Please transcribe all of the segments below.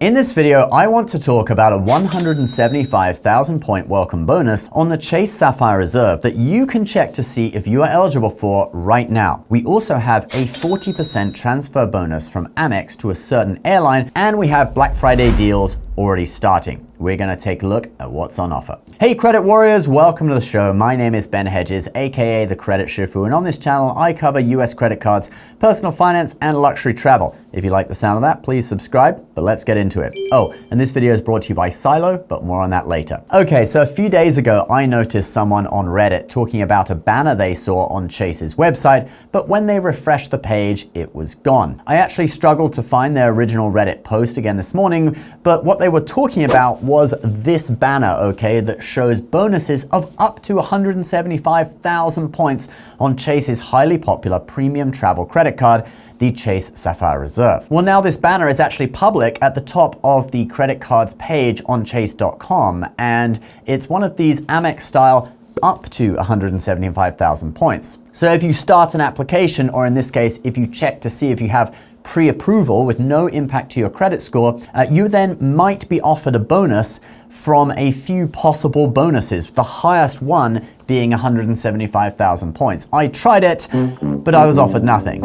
In this video, I want to talk about a 175,000 point welcome bonus on the Chase Sapphire Reserve that you can check to see if you are eligible for right now. We also have a 40% transfer bonus from Amex to a certain airline, and we have Black Friday deals already starting. We're gonna take a look at what's on offer. Hey credit warriors, welcome to the show. My name is Ben Hedges, aka the Credit Shifu, and on this channel I cover US credit cards, personal finance, and luxury travel. If you like the sound of that, please subscribe, but let's get into it. Oh, and this video is brought to you by Silo, but more on that later. Okay, so a few days ago I noticed someone on Reddit talking about a banner they saw on Chase's website, but when they refreshed the page, it was gone. I actually struggled to find their original Reddit post again this morning, but what they were talking about was this banner, okay, that shows bonuses of up to 175,000 points on Chase's highly popular premium travel credit card, the Chase Sapphire Reserve. Well, now this banner is actually public at the top of the credit cards page on chase.com, and it's one of these Amex style up to 175,000 points. So if you start an application, or in this case, if you check to see if you have pre-approval with no impact to your credit score, you then might be offered a bonus from a few possible bonuses, the highest one being 175,000 points. I tried it, but I was offered nothing.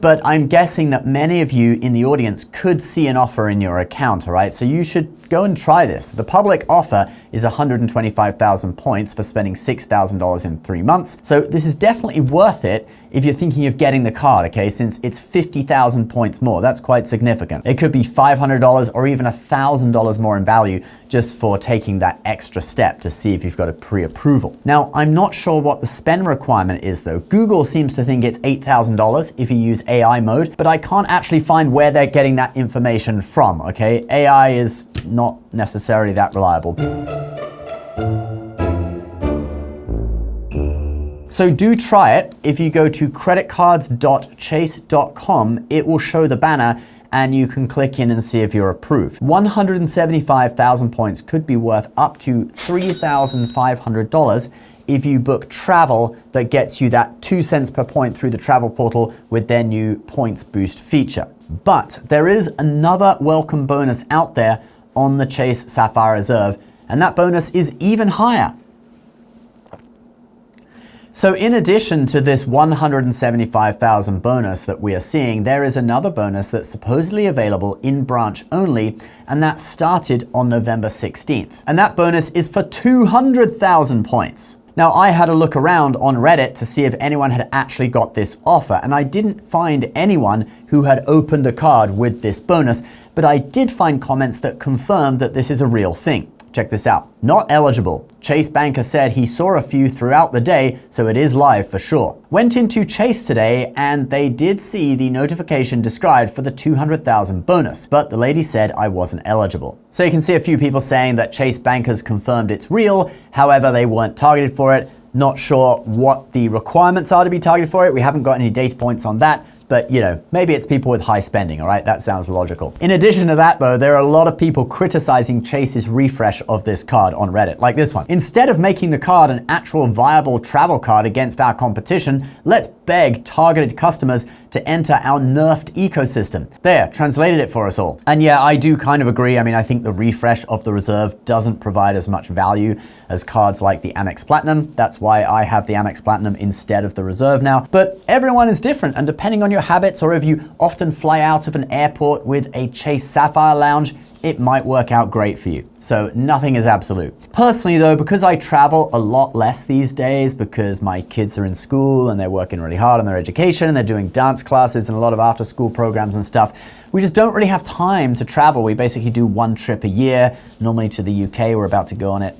But I'm guessing that many of you in the audience could see an offer in your account, all right? So you should go and try this. The public offer is 125,000 points for spending $6,000 in 3 months. So this is definitely worth it if you're thinking of getting the card, okay? Since it's 50,000 points more, that's quite significant. It could be $500 or even $1,000 more in value just for taking that extra step to see if you've got a pre-approval. Now, I'm not sure what the spend requirement is though. Google seems to think it's $8,000 if you use AI mode, but I can't actually find where they're getting that information from, okay? AI is not necessarily that reliable. So do try it. If you go to creditcards.chase.com, it will show the banner and you can click in and see if you're approved. 175,000 points could be worth up to $3,500 if you book travel that gets you that 2 cents per point through the travel portal with their new points boost feature. But there is another welcome bonus out there on the Chase Sapphire Reserve, and that bonus is even higher. So in addition to this 175,000 bonus that we are seeing, there is another bonus that's supposedly available in branch only, and that started on November 16th. And that bonus is for 200,000 points. Now, I had a look around on Reddit to see if anyone had actually got this offer, and I didn't find anyone who had opened a card with this bonus, but I did find comments that confirmed that this is a real thing. Check this out. Not eligible. Chase banker said he saw a few throughout the day, so it is live for sure. Went into Chase today and they did see the notification described for the 200,000 bonus, but the lady said I wasn't eligible. So you can see a few people saying that Chase bankers confirmed it's real, however they weren't targeted for it. Not sure what the requirements are to be targeted for it. We haven't got any data points on that. But, you know, maybe it's people with high spending, all right? That sounds logical. In addition to that, though, there are a lot of people criticizing Chase's refresh of this card on Reddit, like this one. Instead of making the card an actual viable travel card against our competition, let's beg targeted customers to enter our nerfed ecosystem. There, translated it for us all. And yeah, I do kind of agree. I mean, I think the refresh of the Reserve doesn't provide as much value as cards like the Amex Platinum. That's why I have the Amex Platinum instead of the Reserve now. But everyone is different, and depending on your habits, or if you often fly out of an airport with a Chase Sapphire lounge, it might work out great for you. So nothing is absolute. Personally though, because I travel a lot less these days because my kids are in school and they're working really hard on their education and they're doing dance classes and a lot of after school programs and stuff, we just don't really have time to travel. We basically do one trip a year, normally to the UK. We're about to go on it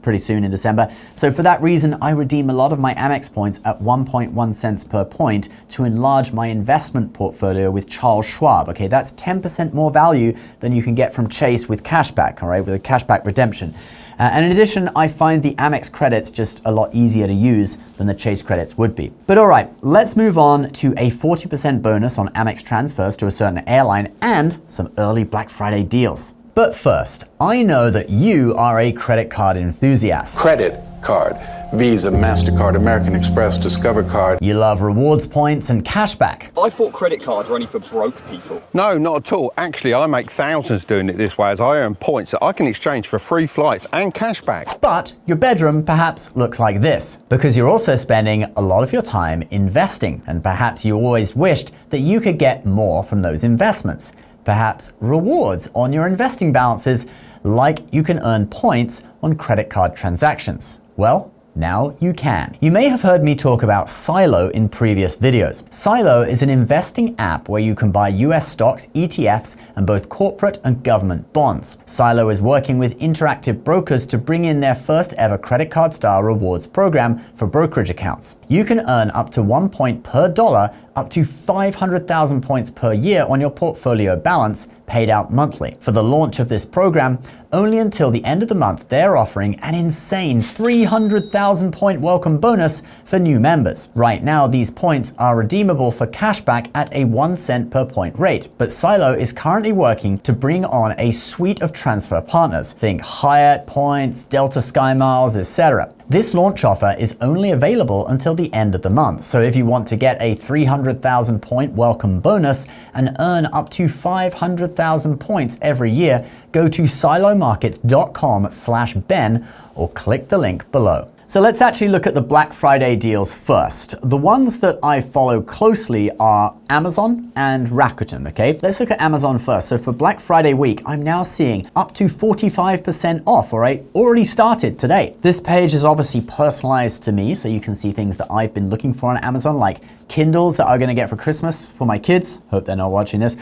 pretty soon in December. So for that reason, I redeem a lot of my Amex points at 1.1 cents per point to enlarge my investment portfolio with Charles Schwab. Okay, that's 10% more value than you can get from Chase with cashback, all right, with a cashback redemption. And in addition, I find the Amex credits just a lot easier to use than the Chase credits would be. But all right, let's move on to a 40% bonus on Amex transfers to a certain airline and some early Black Friday deals. But first, I know that you are a credit card enthusiast. Credit card. Visa, MasterCard, American Express, Discover Card. You love rewards points and cashback. I thought credit cards were only for broke people. No, not at all. Actually, I make thousands doing it this way as I earn points that I can exchange for free flights and cashback. But your bedroom perhaps looks like this, because you're also spending a lot of your time investing, and perhaps you always wished that you could get more from those investments. Perhaps rewards on your investing balances, like you can earn points on credit card transactions. Well, now you can. You may have heard me talk about Silo in previous videos. Silo is an investing app where you can buy US stocks, ETFs, and both corporate and government bonds. Silo is working with interactive brokers to bring in their first ever credit card style rewards program for brokerage accounts. You can earn up to 1 point per dollar, up to 500,000 points per year on your portfolio balance, paid out monthly. For the launch of this program, only until the end of the month, they're offering an insane 300,000 point welcome bonus for new members. Right now, these points are redeemable for cashback at a 1 cent per point rate, but Silo is currently working to bring on a suite of transfer partners. Think Hyatt points, Delta Sky Miles, etc. This launch offer is only available until the end of the month, so if you want to get a 300,000 point welcome bonus and earn up to 500,000 points every year, go to silomarkets.com/Ben or click the link below. So let's actually look at the Black Friday deals first. The ones that I follow closely are Amazon and Rakuten, okay? Let's look at Amazon first. So for Black Friday week, I'm now seeing up to 45% off, all right? Already started today. This page is obviously personalized to me, so you can see things that I've been looking for on Amazon, like Kindles that I'm gonna get for Christmas for my kids. Hope they're not watching this.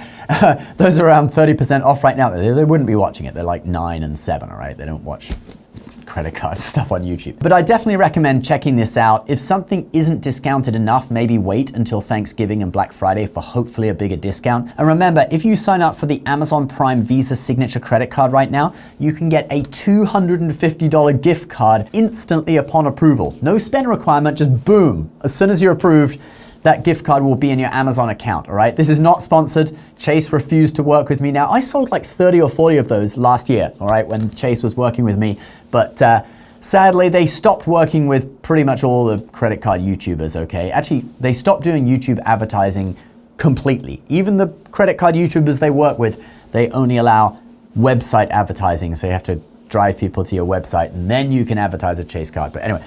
Those are around 30% off right now. They wouldn't be watching it. They're like 9 and 7, all right? They don't watch credit card stuff on YouTube. But I definitely recommend checking this out. If something isn't discounted enough, maybe wait until Thanksgiving and Black Friday for hopefully a bigger discount. And remember, if you sign up for the Amazon Prime Visa Signature credit card right now, you can get a $250 gift card instantly upon approval. No spend requirement, just boom. As soon as you're approved, that gift card will be in your Amazon account, all right? This is not sponsored. Chase refused to work with me now. I sold like 30 or 40 of those last year, all right, when Chase was working with me. But sadly, they stopped working with pretty much all the credit card YouTubers, okay? Actually, they stopped doing YouTube advertising completely. Even the credit card YouTubers they work with, they only allow website advertising. So you have to drive people to your website and then you can advertise a Chase card. But anyway,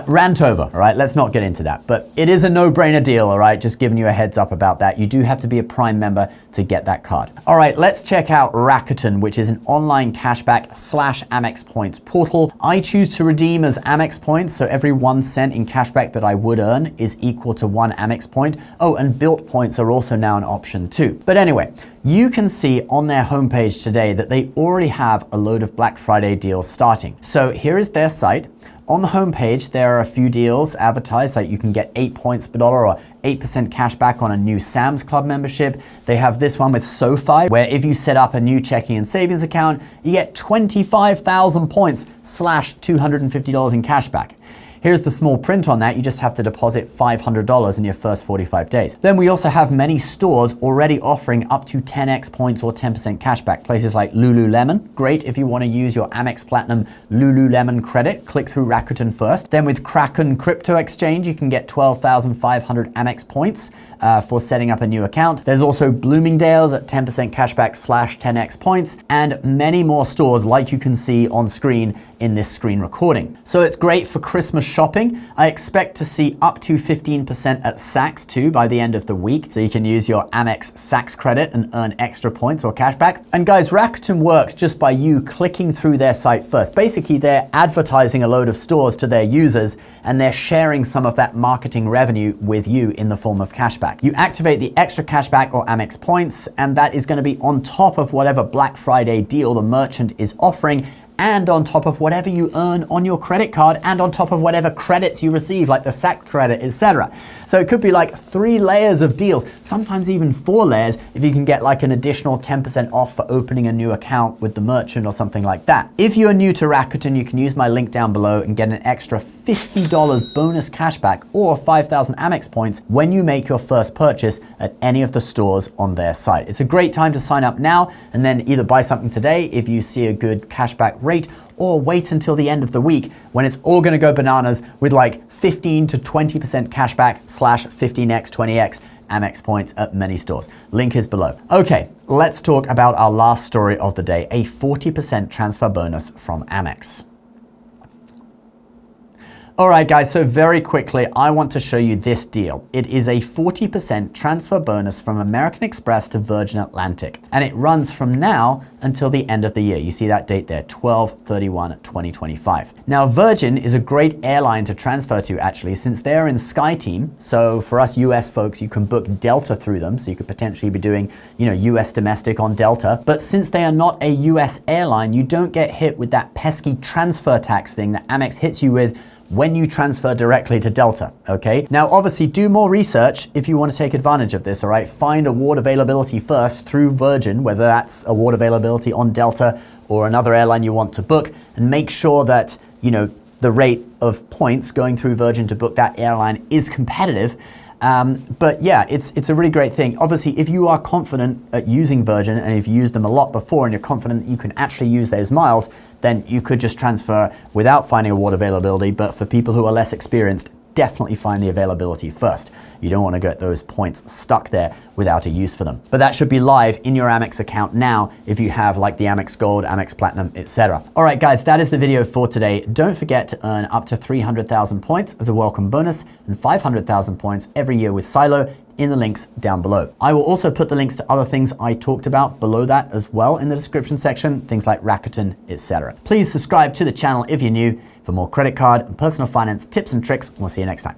rant over, all right? Let's not get into that. But it is a no-brainer deal, all right? Just giving you a heads up about that. You do have to be a Prime member to get that card. All right, let's check out Rakuten, which is an online cashback / Amex points portal. I choose to redeem as Amex points, so every 1 cent in cashback that I would earn is equal to 1 Amex point. Oh, and built points are also now an option too. But anyway, you can see on their homepage today that they already have a load of Black Friday deals starting. So here is their site. On the homepage, there are a few deals advertised, like you can get 8 points per dollar or 8% cash back on a new Sam's Club membership. They have this one with SoFi, where if you set up a new checking and savings account, you get 25,000 points / $250 in cash back. Here's the small print on that. You just have to deposit $500 in your first 45 days. Then we also have many stores already offering up to 10x points or 10% cashback. Places like Lululemon, great if you want to use your Amex Platinum Lululemon credit. Click through Rakuten first. Then with Kraken Crypto Exchange, you can get 12,500 Amex points for setting up a new account. There's also Bloomingdale's at 10% cashback / 10x points, and many more stores like you can see on screen in this screen recording. So it's great for Christmas shopping. I expect to see up to 15% at Saks too by the end of the week. So you can use your Amex Saks credit and earn extra points or cashback. And guys, Rakuten works just by you clicking through their site first. Basically, they're advertising a load of stores to their users and they're sharing some of that marketing revenue with you in the form of cashback. You activate the extra cashback or Amex points, and that is going to be on top of whatever Black Friday deal the merchant is offering, and on top of whatever you earn on your credit card, and on top of whatever credits you receive, like the SAC credit, etc. So it could be like 3 layers of deals, sometimes even 4 layers if you can get like an additional 10% off for opening a new account with the merchant or something like that. If you are new to Rakuten, you can use my link down below and get an extra $50 bonus cashback or 5,000 Amex points when you make your first purchase at any of the stores on their site. It's a great time to sign up now and then either buy something today if you see a good cashback rate, or wait until the end of the week when it's all going to go bananas with like 15 to 20% cashback / 15x, 20x Amex points at many stores. Link is below. Okay, let's talk about our last story of the day, a 40% transfer bonus from Amex. All right, guys, so very quickly, I want to show you this deal. It is a 40% transfer bonus from American Express to Virgin Atlantic, and it runs from now until the end of the year. You see that date there, 12/31/2025. Now, Virgin is a great airline to transfer to, actually, since they're in SkyTeam. So for us US folks, you can book Delta through them, so you could potentially be doing, US domestic on Delta. But since they are not a US airline, you don't get hit with that pesky transfer tax thing that Amex hits you with when you transfer directly to Delta, okay? Now, obviously, do more research if you want to take advantage of this, all right? Find award availability first through Virgin, whether that's award availability on Delta or another airline you want to book, and make sure that, the rate of points going through Virgin to book that airline is competitive. But yeah, it's a really great thing. Obviously, if you are confident at using Virgin and you've used them a lot before and you're confident that you can actually use those miles, then you could just transfer without finding award availability. But for people who are less experienced, definitely find the availability first. You don't want to get those points stuck there without a use for them. But that should be live in your Amex account now if you have like the Amex Gold, Amex Platinum, etc. All right, guys, that is the video for today. Don't forget to earn up to 300,000 points as a welcome bonus and 500,000 points every year with Silo in the links down below. I will also put the links to other things I talked about below that as well in the description section, things like Rakuten, etc. Please subscribe to the channel if you're new for more credit card and personal finance tips and tricks, and we'll see you next time.